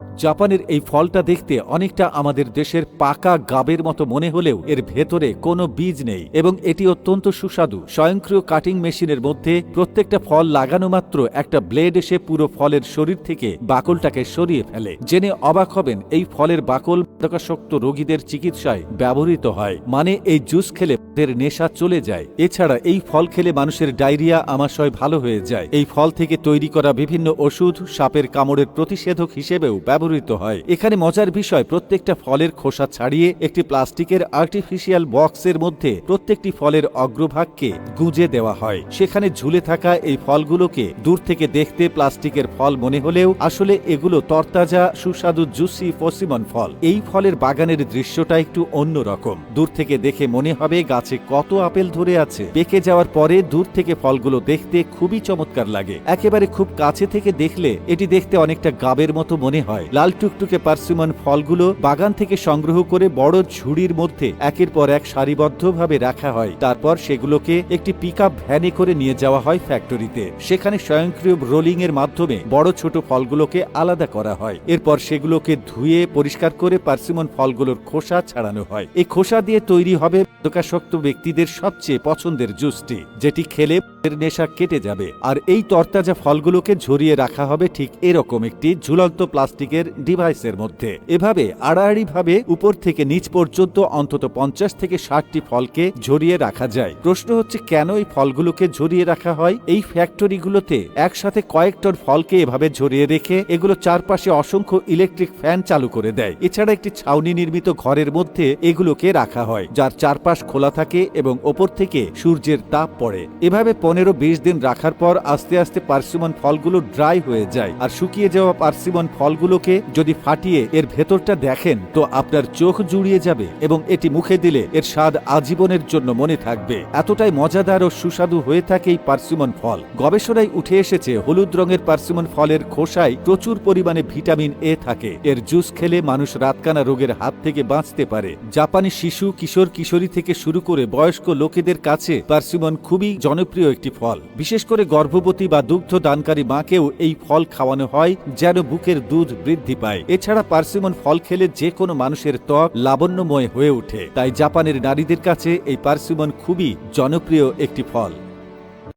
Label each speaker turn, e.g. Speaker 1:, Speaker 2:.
Speaker 1: জাপানের এই ফলটা দেখতে অনেকটা আমাদের দেশের পাকা গাবের মতো মনে হলেও এর ভেতরে কোনো বীজ নেই এবং এটি অত্যন্ত সুস্বাদু। স্বয়ংক্রিয় কাটিং মেশিনের মধ্যে প্রত্যেকটা ফল লাগানো মাত্র একটা ব্লেড এসে পুরো ফলের শরীর থেকে বাকলটাকে সরিয়ে ফেলে। জেনে অবাক হবেন এই ফলের বাকল মাদকাসক্ত রোগীদের চিকিৎসায় ব্যবহৃত হয়। মানে এই জুস খেলে এর নেশা চলে যায়। এছাড়া এই ফল খেলে মানুষের ডায়রিয়া আমাশয় ভালো হয়ে যায়। এই ফল থেকে তৈরি করা বিভিন্ন ওষুধ সাপের কামড়ের প্রতিষেধক হিসেবেও ব্যবহৃত হয়। এখানে মজার বিষয়, প্রত্যেকটা ফলের খোসা ছাড়িয়ে একটি প্লাস্টিকের আর্টিফিশিয়াল বক্সের মধ্যে প্রত্যেকটি ফলের অগ্রভাগকে গুঁজে দেওয়া হয়। সেখানে ঝুলে থাকা এই ফলগুলোকে দূর থেকে দেখতে প্লাস্টিকের ফল মনে হলেও আসলে এগুলো তরতাজা সুস্বাদু জুসি ফসিমন ফল। এই ফলের বাগানের দৃশ্যটা একটু অন্যরকম। দূর থেকে দেখে মনে হবে গাছে কত আপেল ধরে আছে। পেকে যাওয়ার পরে দূর থেকে ফলগুলো দেখতে খুবই চমৎকার লাগে। একেবারে খুব কাছে থেকে দেখলে এটি দেখতে অনেকটা গাবের মতো মনে হয়। লাল টুকটুকে পার্সিমন ফলগুলো বাগান থেকে সংগ্রহ করে বড় ঝুড়ির মধ্যে একের পর এক সারিবদ্ধভাবে রাখা হয়। তারপর সেগুলোকে একটি পিকআপ ভ্যানে করে নিয়ে যাওয়া হয় ফ্যাক্টরিতে। সেখানে স্বয়ংক্রিয় রোলিং এর মাধ্যমে বড় ছোট ফলগুলোকে আলাদা করা হয়। এরপর সেগুলোকে ধুয়ে পরিষ্কার করে পার্সিমন ফলগুলোর খোসা ছাড়ানো হয়। এই খোসা দিয়ে তৈরি হবে মাদকাসক্ত ব্যক্তিদের সবচেয়ে পছন্দের জুসটি, যেটি খেলে নেশা কেটে যাবে। আর এই তরতাজা ফলগুলোকে ঝরিয়ে রাখা হবে ঠিক এরকম একটি ঝুলন্ত প্লাস্টিকের ডিভাইসের মধ্যে। এভাবে আড়াআড়ি ভাবে উপর থেকে নিচ পর্যন্ত অন্তত 50 থেকে 60টি ফলকে ঝরিয়ে রাখা যায়। প্রশ্ন হচ্ছে, কেন এই ফলগুলোকে ঝরিয়ে রাখা হয়? এই ফ্যাক্টরিগুলোতে একসাথে কয়েক টন ফলকে এভাবে ঝরিয়ে রেখে এগুলো চারপাশে অসংখ্য ইলেকট্রিক ফ্যান চালু করে দেয়। এছাড়া একটি ছাউনি নির্মিত ঘরের মধ্যে এগুলোকে রাখা হয়, যার চারপাশ খোলা থাকে এবং ওপর থেকে সূর্যের তাপ পড়ে। এভাবে 15-20 দিন রাখার পর আস্তে আস্তে পার্সিমন ফলগুলো ড্রাই হয়ে যায়। আর শুকিয়ে যাওয়া পার্সিমন ফলগুলোকে যদি ফাটিয়ে এর ভেতরটা দেখেন তো আপনার চোখ জুড়িয়ে যাবে এবং এটি মুখে দিলে এর স্বাদ আজীবনের জন্য মনে থাকবে। এতটাই মজাদার ও সুস্বাদু হয়ে থাকে এই পার্সিমন ফল। গবেষণায় উঠে এসেছে হলুদ রঙের পার্সিমন ফলের খোসায় প্রচুর পরিমাণে ভিটামিন এ থাকে। এর জুস খেলে মানুষ রাতকানা রোগের হাত থেকে বাঁচতে পারে। জাপানি শিশু, কিশোর কিশোরী থেকে শুরু করে বয়স্ক লোকেদের কাছে পার্সিমন খুবই জনপ্রিয় একটি ফল। বিশেষ করে গর্ভবতী বা দুগ্ধ দানকারী মাকেও এই ফল খাওয়ানো হয় যেন বুকের দুধ বৃদ্ধি পায়। এছাড়া পার্সিমন ফল খেলে যে কোনো মানুষের ত্বক লাবণ্যময় হয়ে ওঠে। তাই জাপানের নারীদের কাছে এই পার্সিমন খুবই জনপ্রিয় একটি ফল।